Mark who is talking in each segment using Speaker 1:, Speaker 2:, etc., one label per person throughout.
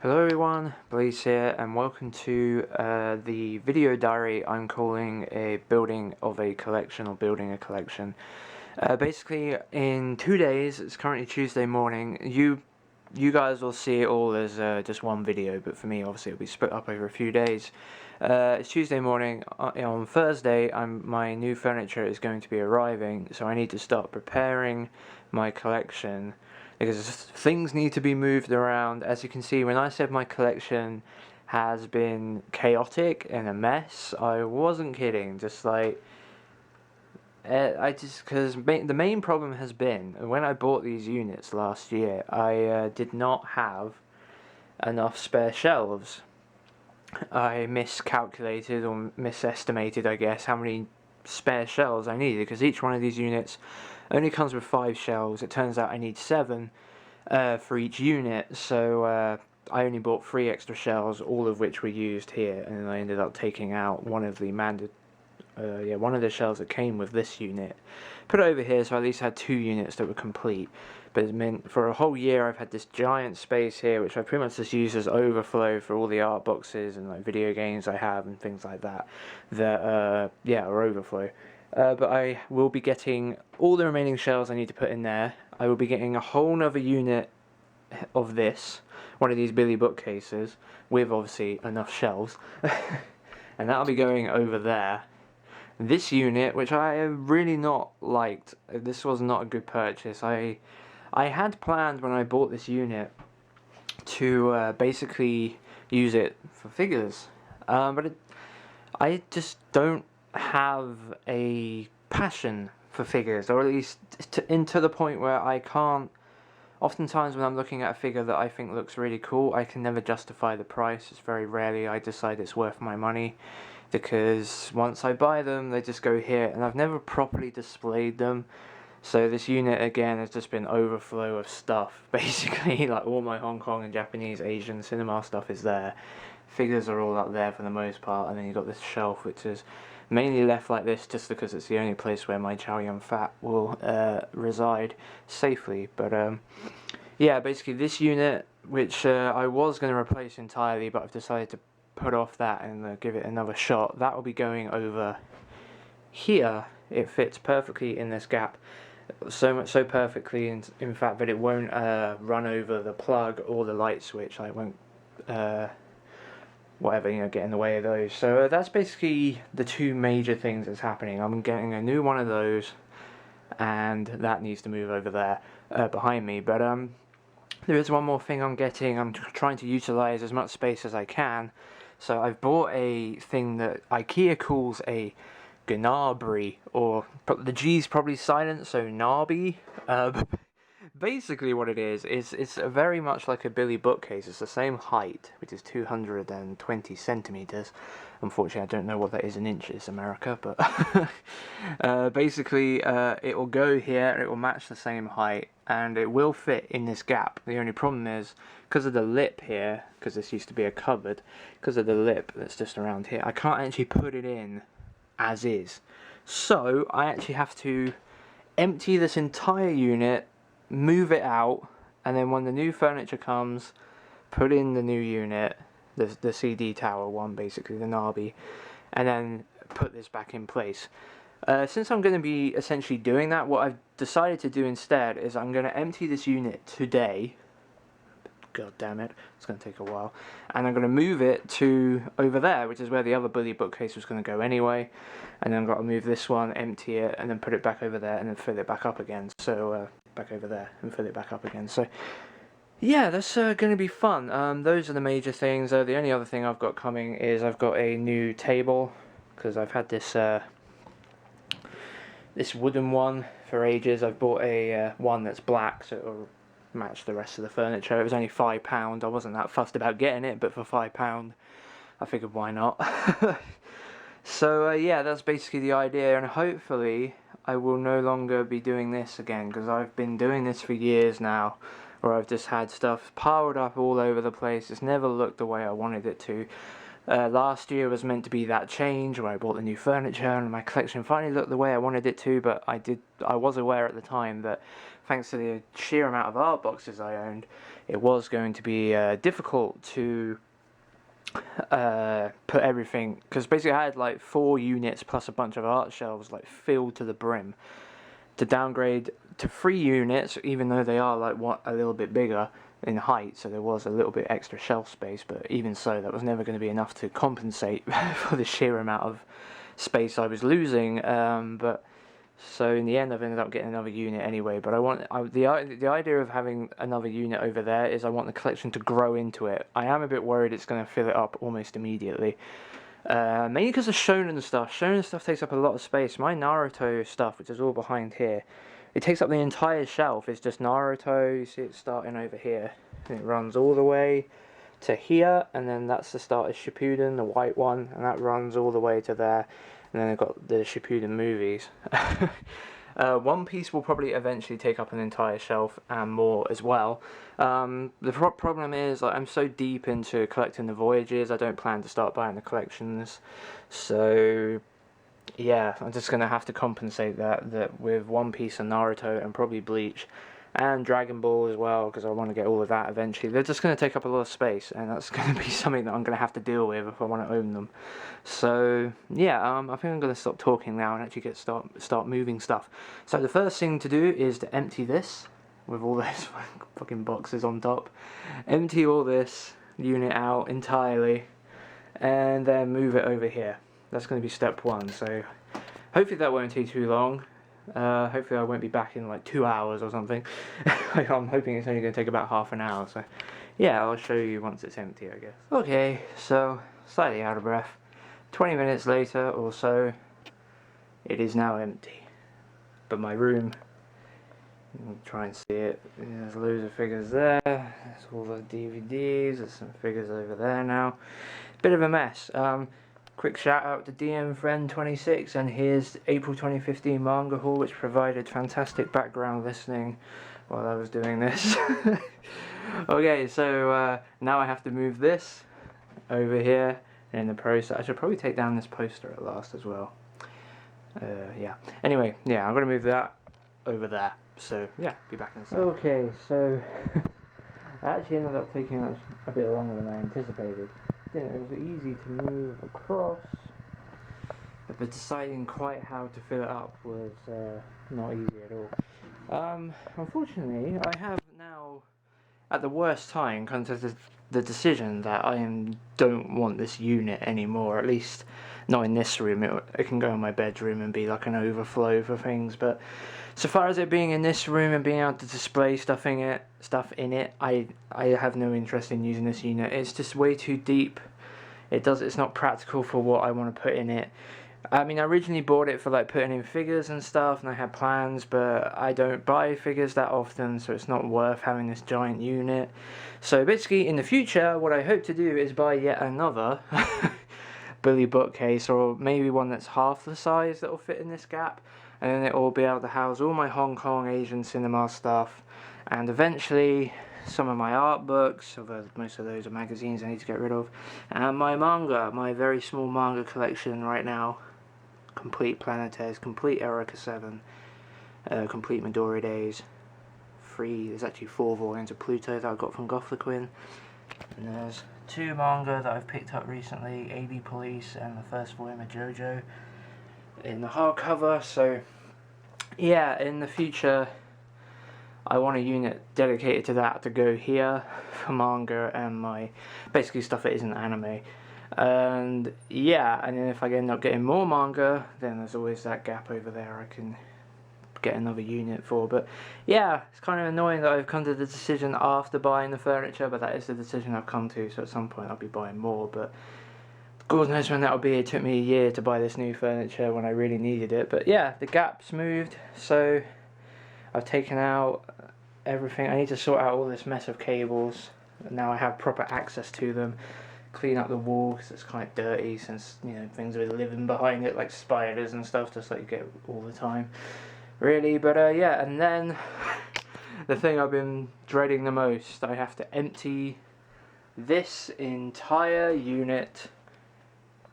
Speaker 1: Hello everyone, Blaze here, and welcome to the video diary I'm calling a building of a collection or building a collection. Basically, in 2 days, it's currently Tuesday morning, you guys will see it all as just one video, but for me obviously it'll be split up over a few days. It's Tuesday morning. On Thursday my new furniture is going to be arriving, so I need to start preparing my collection because things need to be moved around. As you can see, when I said my collection has been chaotic and a mess, I wasn't kidding. Just like because the main problem has been when I bought these units last year, I did not have enough spare shelves. I miscalculated or misestimated, I guess, how many spare shelves I needed, because each one of these units only comes with 5 shelves. It turns out I need 7 for each unit, so I only bought 3 extra shelves, all of which were used here, and I ended up taking out one of the one of the shelves that came with this unit, put it over here, so I at least had 2 units that were complete. But it meant for a whole year I've had this giant space here, which I pretty much just use as overflow for all the art boxes and like video games I have and things like that. That are overflow. But I will be getting all the remaining shelves I need to put in there. I will be getting a whole nother unit of this, one of these Billy bookcases, with obviously enough shelves, and that'll be going over there. This unit, which I have really not liked, this was not a good purchase. I had planned when I bought this unit to basically use it for figures, but I just don't have a passion for figures, or at least to the point where I can't. Oftentimes when I'm looking at a figure that I think looks really cool, I can never justify the price. It's very rarely I decide it's worth my money, because once I buy them, they just go here, and I've never properly displayed them. So this unit again has just been overflow of stuff, basically. Like all my Hong Kong and Japanese, Asian cinema stuff is there. Figures are all up there for the most part, and then you've got this shelf which is mainly left like this just because it's the only place where my Chow Yun Fat will reside safely. But yeah, basically this unit, which I was going to replace entirely, but I've decided to put off that and give it another shot. That will be going over here. It fits perfectly in this gap, so much so perfectly in fact that it won't run over the plug or the light switch. Like, it won't whatever, get in the way of those. So that's basically the 2 major things that's happening. I'm getting a new one of those, and that needs to move over there behind me. But there is one more thing I'm getting. I'm trying to utilize as much space as I can. So I've bought a thing that IKEA calls a Gnabry, or the G's probably silent, so Narby. Basically what it is it's very much like a Billy bookcase. It's the same height, which is 220 centimeters. Unfortunately, I don't know what that is in inches, America, but basically it will go here, it will match the same height, and it will fit in this gap. The only problem is, because of the lip here, because this used to be a cupboard, because of the lip that's just around here, I can't actually put it in as is. So I actually have to empty this entire unit, move it out, and then when the new furniture comes, put in the new unit, the CD tower one, basically the Narby, and then put this back in place. Since I'm going to be essentially doing that, what I've decided to do instead is I'm going to empty this unit today. God damn it, it's going to take a while. And I'm going to move it to over there, which is where the other Billy bookcase was going to go anyway. And then I've got to move this one, empty it, and then put it back over there, and then fill it back up again. So, back over there, and fill it back up again. So, yeah, that's going to be fun. Those are the major things. The only other thing I've got coming is I've got a new table, because I've had this this wooden one for ages. I've bought a one that's black, so it'll match the rest of the furniture. It was only £5. I wasn't that fussed about getting it, but for £5 I figured why not. So yeah, that's basically the idea, and hopefully I will no longer be doing this again, because I've been doing this for years now, where I've just had stuff piled up all over the place. It's never looked the way I wanted it to. Last year was meant to be that change where I bought the new furniture and my collection finally looked the way I wanted it to, but I was aware at the time that thanks to the sheer amount of art boxes I owned, it was going to be difficult to put everything, because basically I had like 4 units plus a bunch of art shelves like filled to the brim. To downgrade to 3 units, even though they are like a little bit bigger in height, so there was a little bit extra shelf space, but even so that was never going to be enough to compensate for the sheer amount of space I was losing. But so in the end I've ended up getting another unit anyway, but the idea of having another unit over there is I want the collection to grow into it. I am a bit worried it's going to fill it up almost immediately. Mainly because of shonen stuff. Shonen stuff takes up a lot of space. My Naruto stuff, which is all behind here, it takes up the entire shelf. It's just Naruto. You see it starting over here. And it runs all the way to here, and then that's the start of Shippuden, the white one, and that runs all the way to there. And then I've got the Shippuden movies. One Piece will probably eventually take up an entire shelf and more as well. The problem is I'm so deep into collecting the voyages, I don't plan to start buying the collections. So yeah, I'm just going to have to compensate that with One Piece and Naruto and probably Bleach and Dragon Ball as well, because I want to get all of that eventually. They're just going to take up a lot of space, and that's going to be something that I'm going to have to deal with if I want to own them. So yeah, I think I'm going to stop talking now and actually start moving stuff. So the first thing to do is to empty this with all those fucking boxes on top. Empty all this unit out entirely, and then move it over here. That's going to be step 1. So hopefully that won't take too long. Hopefully I won't be back in like 2 hours or something. I'm hoping it's only going to take about half an hour, so yeah, I'll show you once it's empty, I guess. Okay, so slightly out of breath. 20 minutes later or so, it is now empty. But my room, I'll try and see it, there's loads of figures there, there's all the DVDs, there's some figures over there now. Bit of a mess. Quick shout out to DM Friend 26 and his April 2015 manga haul, which provided fantastic background listening while I was doing this. Okay, so now I have to move this over here in the process. I should probably take down this poster at last as well. Yeah. Anyway, yeah, I'm going to move that over there. So yeah, be back in a second. Okay, so I actually ended up taking a bit longer than I anticipated. It was easy to move across, but deciding quite how to fill it up was not easy at all. Unfortunately, I have now, at the worst time, come to the decision that I don't want this unit anymore, at least not in this room. It can go in my bedroom and be like an overflow for things, but so far as it being in this room and being able to display stuff in it, I have no interest in using this unit. It's just way too deep. It's not practical for what I want to put in it. I mean, I originally bought it for like putting in figures and stuff, and I had plans, but I don't buy figures that often, so it's not worth having this giant unit. So basically, in the future, what I hope to do is buy yet another Billy bookcase, or maybe one that's half the size that will fit in this gap, and then it will be able to house all my Hong Kong Asian cinema stuff, and eventually some of my art books, although most of those are magazines I need to get rid of, and my manga, my very small manga collection right now. Complete Planetes, complete Erica 7, complete Midori Days, there's actually 4 volumes of Pluto that I got from Gothliquin, and there's 2 manga that I've picked up recently, AB Police and the first volume of JoJo in the hardcover. So yeah, in the future I want a unit dedicated to that to go here for manga and my basically stuff that isn't anime. And yeah, and then if I end up getting more manga, then there's always that gap over there I can get another unit for. But yeah, it's kind of annoying that I've come to the decision after buying the furniture, but that is the decision I've come to, so at some point I'll be buying more, but God knows when that'll be. It took me a year to buy this new furniture when I really needed it. But yeah, the gap's moved, so I've taken out everything. I need to sort out all this mess of cables. Now I have proper access to them. Clean up the wall because it's quite dirty, since things are living behind it like spiders and stuff, just like you get all the time, really. But yeah, and then the thing I've been dreading the most, I have to empty this entire unit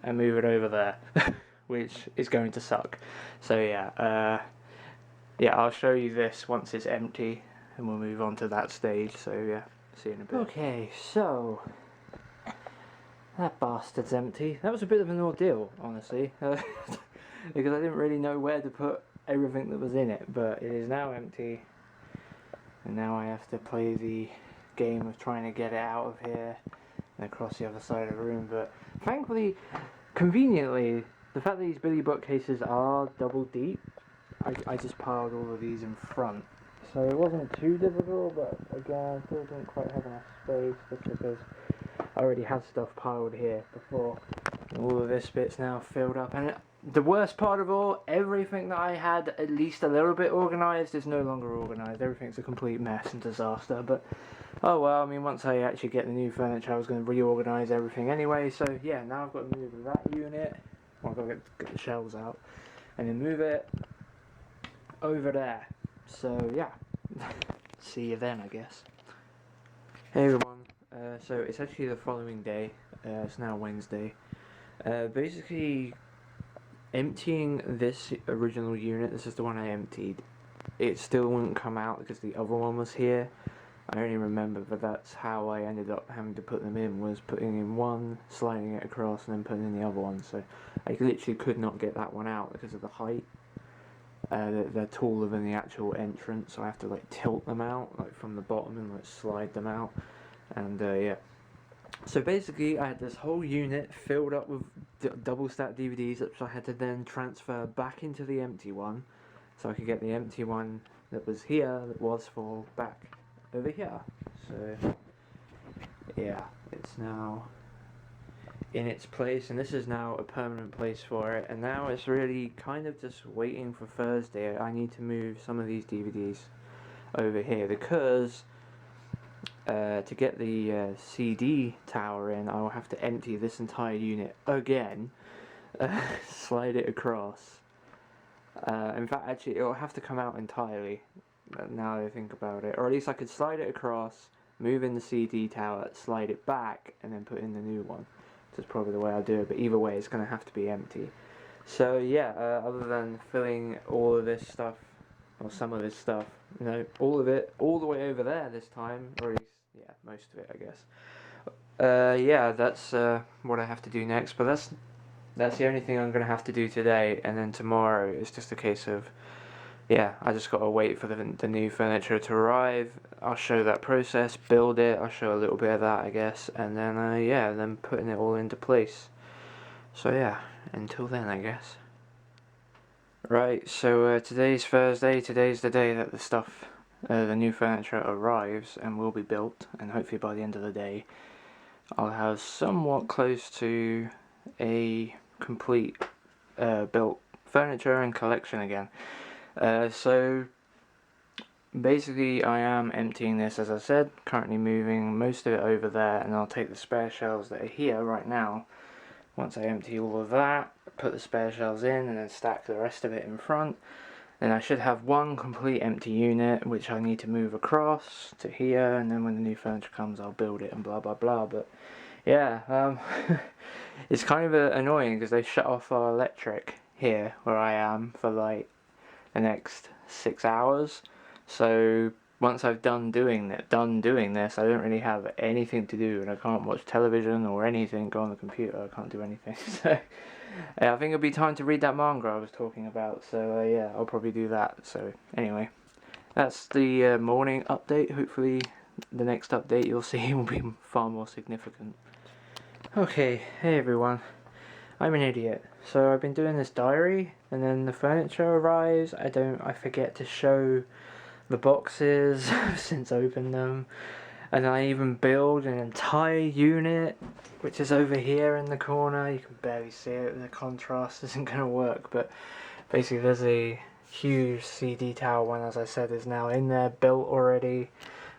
Speaker 1: and move it over there, which is going to suck. So yeah, I'll show you this once it's empty, and we'll move on to that stage. So yeah, see you in a bit. Okay, so that bastard's empty. That was a bit of an ordeal, honestly, because I didn't really know where to put everything that was in it, but it is now empty, and now I have to play the game of trying to get it out of here and across the other side of the room. But thankfully, conveniently, the fact that these Billy bookcases are double deep, I just piled all of these in front, so it wasn't too difficult, but again, I still didn't quite have enough space, just because I already had stuff piled here before. All of this bit's now filled up, and the worst part of all, everything that I had at least a little bit organised is no longer organised. Everything's a complete mess and disaster, but oh well, I mean, once I actually get the new furniture, I was going to reorganise everything anyway, so yeah, now I've got to move that unit, well, I've got to get the shelves out, and then move it over there. So yeah, see you then, I guess. Hey everyone. So it's actually the following day, it's now Wednesday. Basically, emptying this original unit, this is the one I emptied, it still wouldn't come out because the other one was here. I only remember, but that's how I ended up having to put them in, was putting in one, sliding it across, and then putting in the other one. So I literally could not get that one out because of the height. They're taller than the actual entrance, so I have to like tilt them out like from the bottom and like slide them out. And yeah, so basically I had this whole unit filled up with double stacked DVDs, which I had to then transfer back into the empty one, so I could get the empty one that was here, that was for back over here. So yeah, it's now in its place, and this is now a permanent place for it, and now it's really kind of just waiting for Thursday. I need to move some of these DVDs over here because to get the CD tower in, I will have to empty this entire unit again, slide it across. In fact, actually, it will have to come out entirely, now that I think about it. Or at least I could slide it across, move in the CD tower, slide it back, and then put in the new one. That's probably the way I'll do it, but either way, it's going to have to be empty. So yeah, other than filling all of this stuff, or some of this stuff, you know, all of it, all the way over there this time, or at least, yeah, most of it, I guess. Yeah, that's what I have to do next, but that's the only thing I'm going to have to do today, and then tomorrow it's just a case of, yeah, I just got to wait for the new furniture to arrive. I'll show that process, build it, I'll show a little bit of that, I guess, and then, yeah, then putting it all into place. So yeah, until then, I guess. Right, so today's Thursday, today's the day that the stuff, the new furniture arrives and will be built, and hopefully by the end of the day I'll have somewhat close to a complete built furniture and collection again. So basically I am emptying this, as I said, currently moving most of it over there, and I'll take the spare shelves that are here right now. Once I empty all of that, put the spare shelves in and then stack the rest of it in front, then I should have one complete empty unit which I need to move across to here, and then when the new furniture comes I'll build it and blah blah blah. But yeah, it's kind of annoying because they shut off our electric here where I am for like the next 6 hours, so once I've done doing this, I don't really have anything to do, and I can't watch television or anything, go on the computer, I can't do anything. So yeah, I think it'll be time to read that manga I was talking about, so yeah, I'll probably do that. So anyway, that's the morning update. Hopefully the next update you'll see will be far more significant. Okay, hey everyone, I'm an idiot. So I've been doing this diary, and then the furniture arrives, I forget to show the boxes since I opened them, and I even build an entire unit which is over here in the corner. You can barely see it, the contrast isn't going to work, but basically there's a huge CD tower one, as I said, is now in there, built already.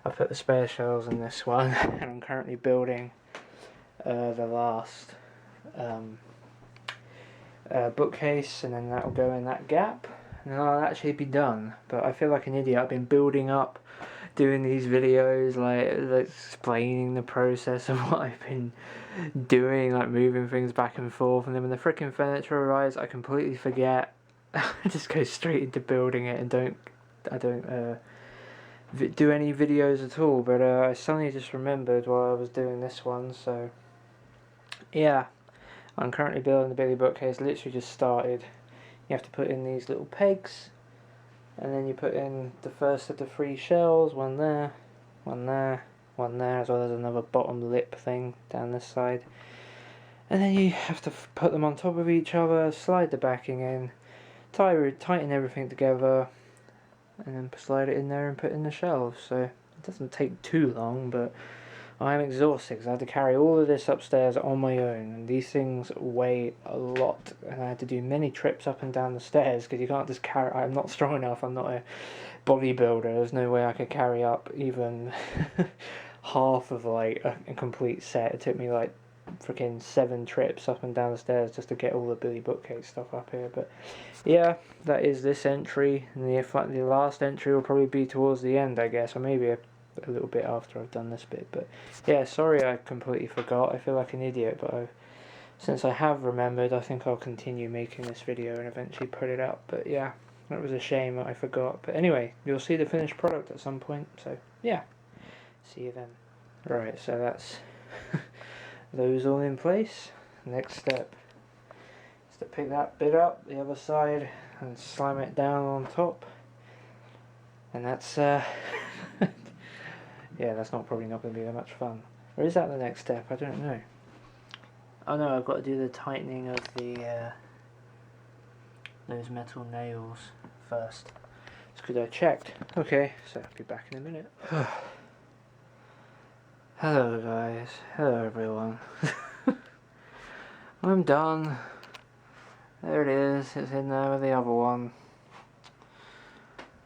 Speaker 1: I put the spare shelves in this one, and I'm currently building the last bookcase, and then that will go in that gap, and then I'll actually be done. But I feel like an idiot. I've been building up doing these videos, like explaining the process of what I've been doing, like moving things back and forth, and then when the freaking furniture arrives, I completely forget. I just go straight into building it and I don't do any videos at all. But I suddenly just remembered while I was doing this one, so yeah, I'm currently building the Billy bookcase. Literally just started. You have to put in these little pegs, and then you put in the first of the 3 shelves, one there, one there, one there, as well as another bottom lip thing down this side. And then you have to put them on top of each other, slide the backing in, tighten everything together, and then slide it in there and put in the shelves. So it doesn't take too long, but I'm exhausted because I had to carry all of this upstairs on my own, and these things weigh a lot, and I had to do many trips up and down the stairs because you can't just carry. I'm not strong enough. I'm not a bodybuilder. There's no way I could carry up even half of like a complete set. It took me like freaking 7 trips up and down the stairs just to get all the Billy bookcase stuff up here. But yeah, that is this entry, and the last entry will probably be towards the end, I guess, or maybe a little bit after I've done this bit. But yeah, sorry I completely forgot. I feel like an idiot, but since I have remembered, I think I'll continue making this video and eventually put it up. But yeah, that was a shame that I forgot. But anyway, you'll see the finished product at some point, so yeah, see you then. Right, so that's those all in place. Next step is to pick that bit up the other side and slam it down on top, and that's yeah, that's probably not going to be that much fun. Or is that the next step? I don't know. Oh no, I've got to do the tightening of the those metal nails first. It's because I checked. Okay, so I'll be back in a minute. Hello guys. Hello everyone. I'm done. There it is. It's in there with the other one.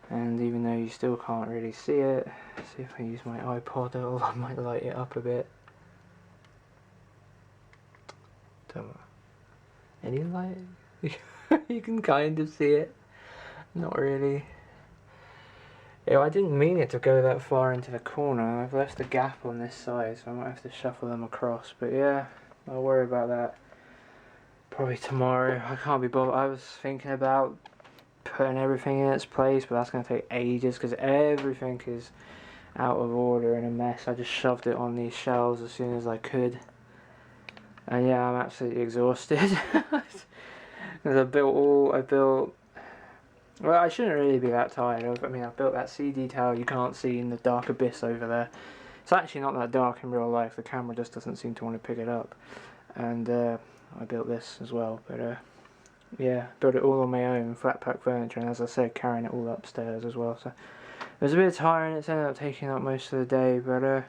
Speaker 1: And even though you still can't really see it, see if I use my iPod, I might light it up a bit. Any light? You can kind of see it. Not really. Yeah, I didn't mean it to go that far into the corner. I've left a gap on this side, so I might have to shuffle them across. But yeah, I'll worry about that probably tomorrow. I can't be bothered. I was thinking about putting everything in its place, but that's going to take ages because everything is out of order and a mess. I just shoved it on these shelves as soon as I could, and yeah, I'm absolutely exhausted. Because well, I shouldn't really be that tired. I mean, I've built that sea detail you can't see in the dark abyss over there. It's actually not that dark in real life. The camera just doesn't seem to want to pick it up. And I built this as well, but yeah, built it all on my own, flat pack furniture, and as I said, carrying it all upstairs as well. So it was a bit tiring. It's ended up taking up most of the day, but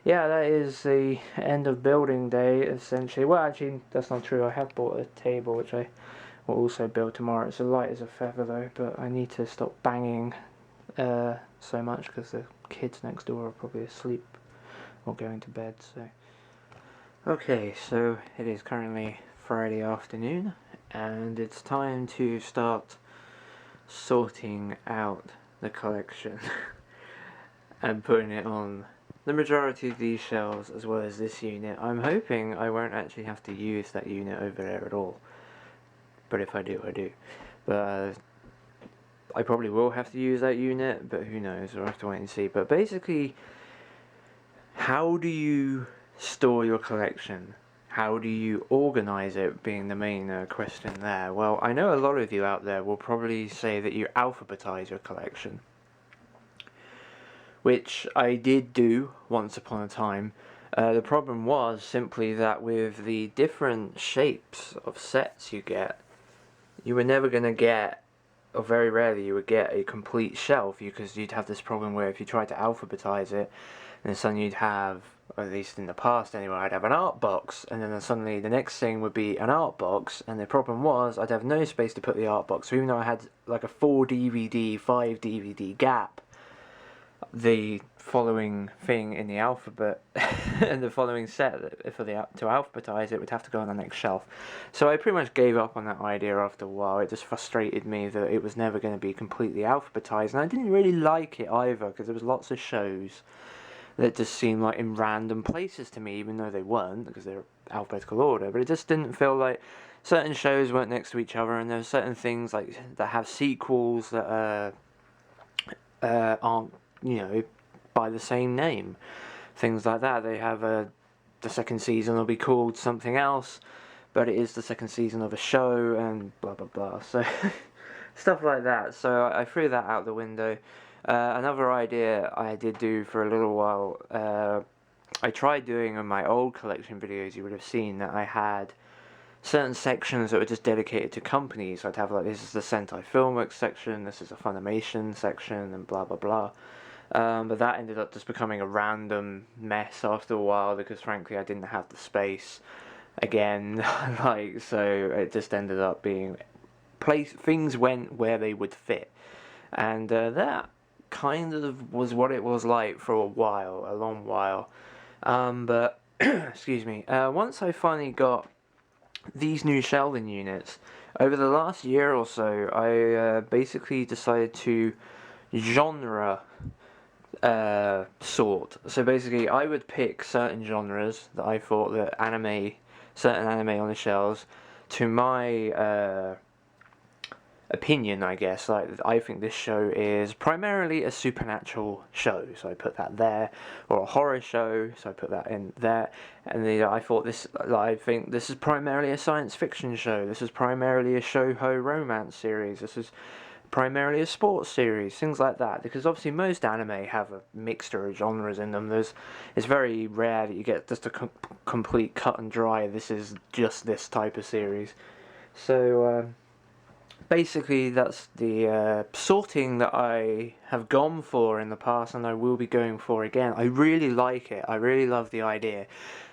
Speaker 1: yeah, that is the end of building day essentially. Well, actually, that's not true. I have bought a table which I will also build tomorrow. It's as light as a feather though, but I need to stop banging so much because the kids next door are probably asleep or going to bed. So okay, so it is currently Friday afternoon, and it's time to start sorting out the collection and putting it on the majority of these shelves as well as this unit. I'm hoping I won't actually have to use that unit over there at all, but if I do, I do. But I probably will have to use that unit, but who knows, we'll have to wait and see. But basically, how do you store your collection? How do you organise it, being the main question there? Well, I know a lot of you out there will probably say that you alphabetise your collection, which I did do once upon a time. The problem was simply that with the different shapes of sets you get, you were never going to get, or very rarely you would get, a complete shelf, because you'd have this problem where if you tried to alphabetise it, then suddenly you'd have, or at least in the past anyway, I'd have an art box, and then suddenly the next thing would be an art box, and the problem was I'd have no space to put the art box. So even though I had like a 4 DVD, 5 DVD gap, the following thing in the alphabet and the following set for to alphabetize it would have to go on the next shelf. So I pretty much gave up on that idea after a while. It just frustrated me that it was never going to be completely alphabetized, and I didn't really like it either because there was lots of shows that just seemed like in random places to me, even though they weren't because they're alphabetical order. But it just didn't feel like certain shows weren't next to each other, and there were certain things like that have sequels that aren't, by the same name. Things like that. They have the second season will be called something else, but it is the second season of a show, and blah blah blah. So stuff like that. So I threw that out the window. Another idea I did do for a little while. I tried doing on my old collection videos. You would have seen that I had certain sections that were just dedicated to companies. I'd have like, this is the Sentai Filmworks section, this is a Funimation section, and blah blah blah. But that ended up just becoming a random mess after a while because frankly I didn't have the space again. So it just ended up being things went where they would fit, and that kind of was what it was like for a long while. But excuse me. Once I finally got these new shelving units, over the last year or so, I basically decided to genre sort. So basically, I would pick certain genres that I thought that certain anime on the shelves, to my opinion, I guess. Like, I think this show is primarily a supernatural show, so I put that there, or a horror show, so I put that in there. And I thought I think this is primarily a science fiction show. This is primarily a shoujo romance series. This is primarily a sports series, things like that. Because obviously most anime have a mixture of genres in them. It's very rare that you get just a complete cut and dry. This is just this type of series. So. Basically, that's the sorting that I have gone for in the past, and I will be going for again. I really like it. I really love the idea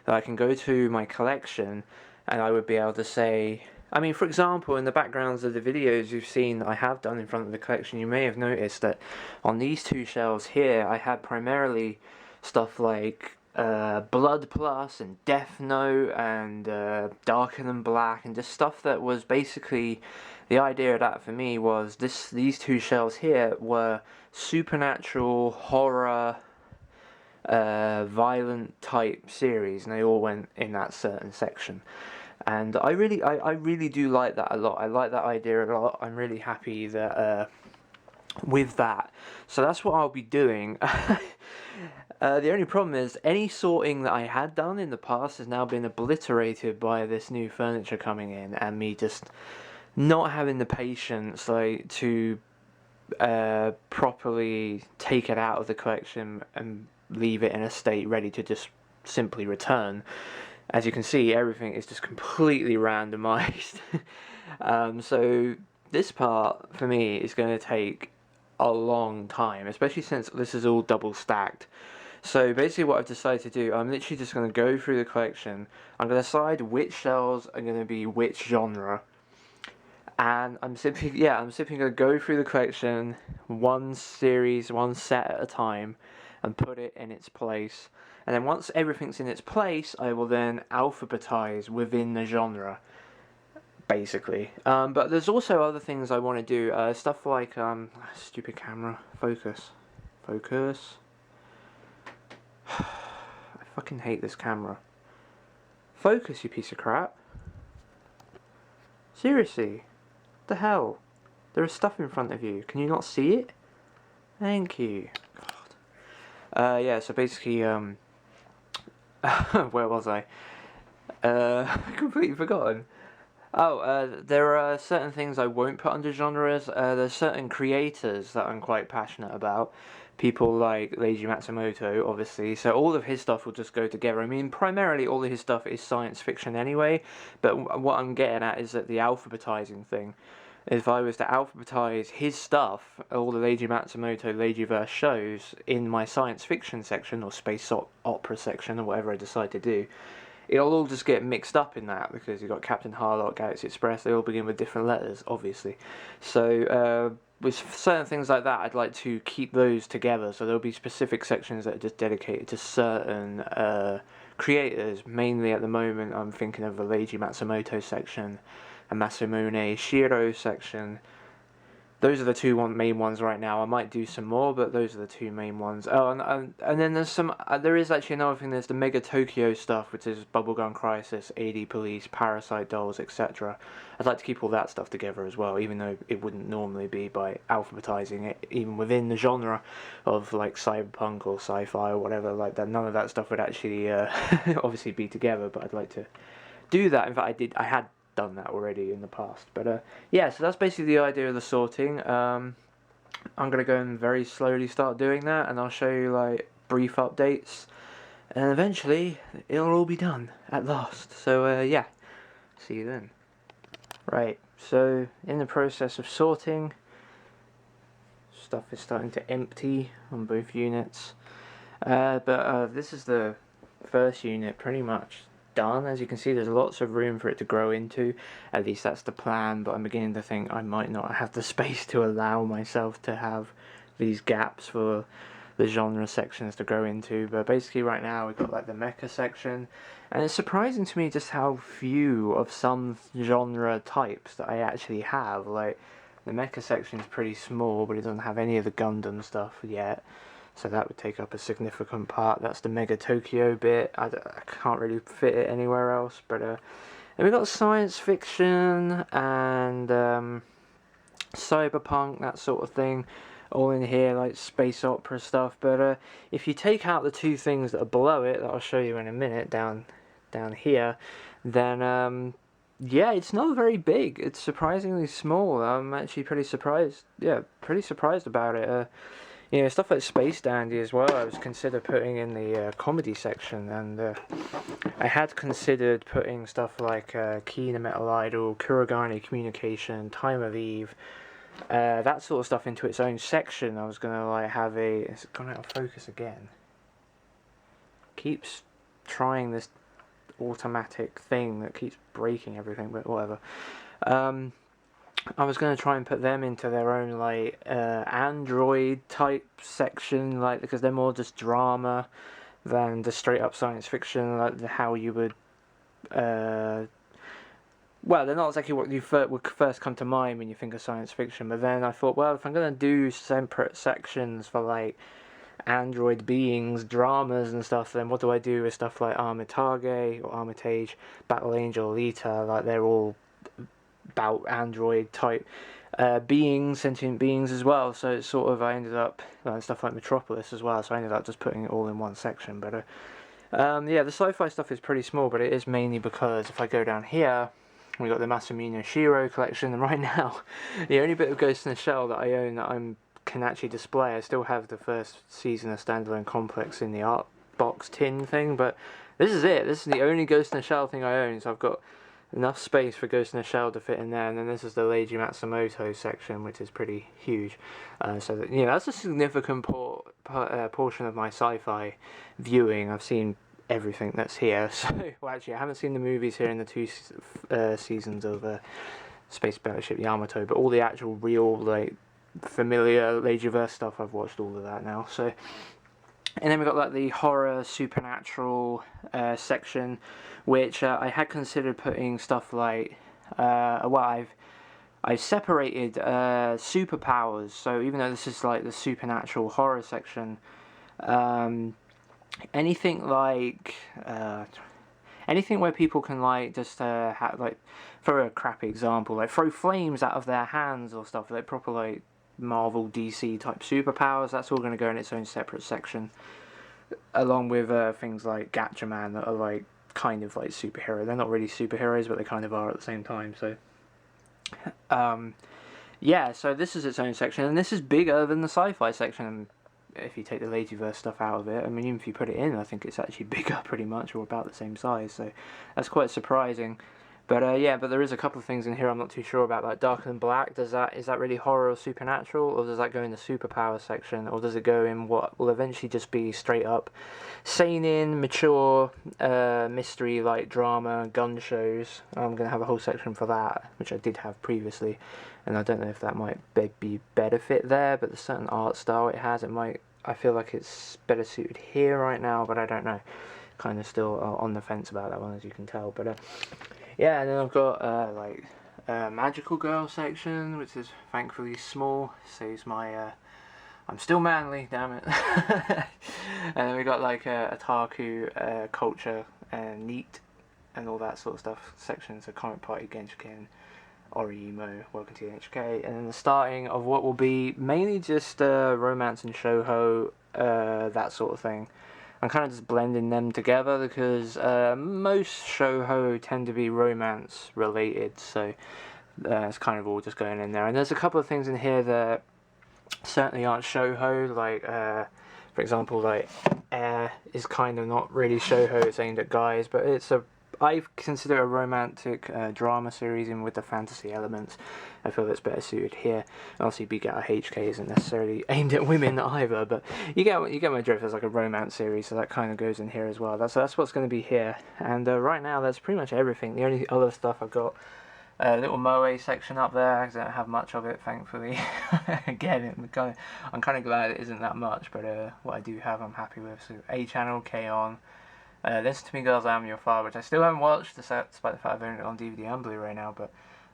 Speaker 1: that I can go to my collection and I would be able to say, I mean, for example, in the backgrounds of the videos you've seen that I have done in front of the collection, you may have noticed that on these two shelves here, I had primarily stuff like Blood Plus and Death Note and Darker Than Black, and just stuff that was basically, the idea of that for me was these two shelves here were supernatural, horror, violent type series, and they all went in that certain section. And I really do like that a lot. I like that idea a lot. I'm really happy that with that. So that's what I'll be doing. The only problem is any sorting that I had done in the past has now been obliterated by this new furniture coming in and me just not having the patience to properly take it out of the collection and leave it in a state ready to just simply return. As you can see, everything is just completely randomized. So this part for me is going to take a long time, especially since this is all double stacked. So basically what I've decided to do, I'm literally just going to go through the collection. I'm going to decide which shelves are going to be which genre. And I'm simply going to go through the collection, one series, one set at a time, and put it in its place. And then once everything's in its place, I will then alphabetize within the genre, basically. But there's also other things I want to do. Stuff like, stupid camera, focus. I fucking hate this camera. Focus, you piece of crap. Seriously. What the hell? There is stuff in front of you. Can you not see it? Thank you. God. Yeah, so basically, where was I? Completely forgotten. There are certain things I won't put under genres. There's certain creators that I'm quite passionate about. People like Leiji Matsumoto, obviously. So all of his stuff will just go together. I mean, primarily all of his stuff is science fiction anyway. But what I'm getting at is that the alphabetizing thing. If I was to alphabetize his stuff, all the Leiji Matsumoto Leijiverse shows, in my science fiction section, or space opera section, or whatever I decide to do, it'll all just get mixed up in that, because you've got Captain Harlock, Galaxy Express, they all begin with different letters, obviously. So, with certain things like that, I'd like to keep those together. So there'll be specific sections that are just dedicated to certain creators. Mainly at the moment, I'm thinking of the Leiji Matsumoto section, a Masamune Shiro section. Those are the two main ones right now. I might do some more, but those are the two main ones. Oh, and then there's some. There is actually another thing. There's the Mega Tokyo stuff, which is Bubblegum Crisis, AD Police, Parasite Dolls, etc. I'd like to keep all that stuff together as well, even though it wouldn't normally be by alphabetizing it, even within the genre of like cyberpunk or sci-fi or whatever like that. None of that stuff would actually obviously be together, but I'd like to do that. In fact, I had done that already in the past, but yeah, so that's basically the idea of the sorting. I'm gonna go and very slowly start doing that, and I'll show you like brief updates, and eventually it'll all be done at last. So yeah, see you then. Right, so in the process of sorting, stuff is starting to empty on both units, but this is the first unit pretty much done. As you can see, there's lots of room for it to grow into. At least that's the plan, but I'm beginning to think I might not have the space to allow myself to have these gaps for the genre sections to grow into. But basically right now we've got like the mecha section, and it's surprising to me just how few of some genre types that I actually have. Like the mecha section is pretty small, but it doesn't have any of the Gundam stuff yet. So that would take up a significant part. That's the Mega Tokyo bit. I can't really fit it anywhere else. But then we've got science fiction and cyberpunk, that sort of thing, all in here, like space opera stuff. But if you take out the two things that are below it, that I'll show you in a minute, down here, then yeah, it's not very big. It's surprisingly small. I'm actually pretty surprised. Yeah, pretty surprised about it. You know, stuff like Space Dandy as well, I was considered putting in the comedy section, and I had considered putting stuff like Kina Metal Idol, Kurogane Communication, Time of Eve, that sort of stuff into its own section. I was going to like have a... It's gone out of focus again. Keeps trying this automatic thing that keeps breaking everything, but whatever. I was going to try and put them into their own like Android type section, like, because they're more just drama than the straight up science fiction, like how you would well, they're not exactly what you would first come to mind when you think of science fiction, but then I thought, well, if I'm going to do separate sections for like android beings, dramas and stuff, then what do I do with stuff like Armitage or Armitage, Battle Angel, Alita? Like, they're all about android type beings, sentient beings as well. So it's sort of, I ended up stuff like Metropolis as well, so I ended up just putting it all in one section. But yeah, the sci-fi stuff is pretty small, but it is mainly because if I go down here, we got the Masamune Shiro collection, and right now the only bit of Ghost in the Shell that I own that I can actually display, I still have the first season of Standalone Complex in the art box tin thing, but this is it. This is the only Ghost in the Shell thing I own, so I've got enough space for Ghost in the Shell to fit in there. And then this is the Leiji Matsumoto section, which is pretty huge. So that, you know, that's a significant portion of my sci-fi viewing. I've seen everything that's here. So, well, actually, I haven't seen the movies here in the two seasons of Space Battleship Yamato, but all the actual real, like, familiar Leijiverse stuff, I've watched all of that now. So, and then we've got like the horror supernatural section, which I had considered putting stuff like well, I've separated superpowers. So even though this is like the supernatural horror section, anything like anything where people can like just like, for a crappy example, like throw flames out of their hands or stuff, like proper like Marvel DC type superpowers, that's all going to go in its own separate section, along with things like Gatchaman that are like kind of like superhero. They're not really superheroes, but they kind of are at the same time. So yeah, so this is its own section, and this is bigger than the sci-fi section if you take the Leijiverse stuff out of it. I mean, even if you put it in, I think it's actually bigger pretty much, or about the same size, so that's quite surprising. But yeah, but there is a couple of things in here I'm not too sure about, like Darker Than Black. Is that really horror or supernatural, or does that go in the superpower section, or does it go in what will eventually just be straight up seinen, mature, mystery like drama, gun shows? I'm gonna have a whole section for that, which I did have previously, and I don't know if that might be better fit there, but the certain art style it has, it might. I feel like it's better suited here right now, but I don't know. Kind of still on the fence about that one, as you can tell, but. Yeah, and then I've got like a magical girl section, which is thankfully small. Saves my I'm still manly, damn it. And then we got like a otaku, culture, neat, and all that sort of stuff sections. So comic party, Genshin, Orimo, welcome to the HK, and then the starting of what will be mainly just romance and shoujo, that sort of thing. I'm kind of just blending them together because most shoujo tend to be romance related, so it's kind of all just going in there. And there's a couple of things in here that certainly aren't shoujo, like for example, like Air is kind of not really shoujo, it's aimed at guys, but I consider it a romantic drama series, and with the fantasy elements, I feel that's better suited here. And obviously, Big Out HK isn't necessarily aimed at women either, but you get my drift. There's like a romance series, so that kind of goes in here as well. That's what's going to be here. And right now, that's pretty much everything. The only other stuff I've got a little moe section up there, because I don't have much of it, thankfully. Again, I'm kind of glad it isn't that much, but what I do have, I'm happy with. So A channel, K-On. Listen to Me Girls, I Am Your Father, which I still haven't watched, despite the fact I've owned it on DVD and Blu-ray now, but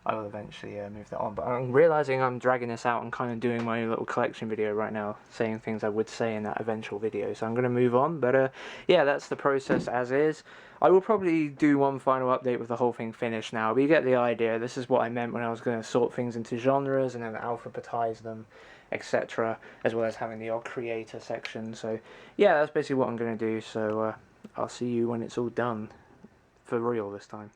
Speaker 1: I will eventually move that on. But I'm realising I'm dragging this out and kind of doing my little collection video right now, saying things I would say in that eventual video, so I'm going to move on. But yeah, that's the process as is. I will probably do one final update with the whole thing finished now, but you get the idea. This is what I meant when I was going to sort things into genres and then alphabetize them, etc., as well as having the odd creator section. So yeah, that's basically what I'm going to do, so I'll see you when it's all done. For real this time.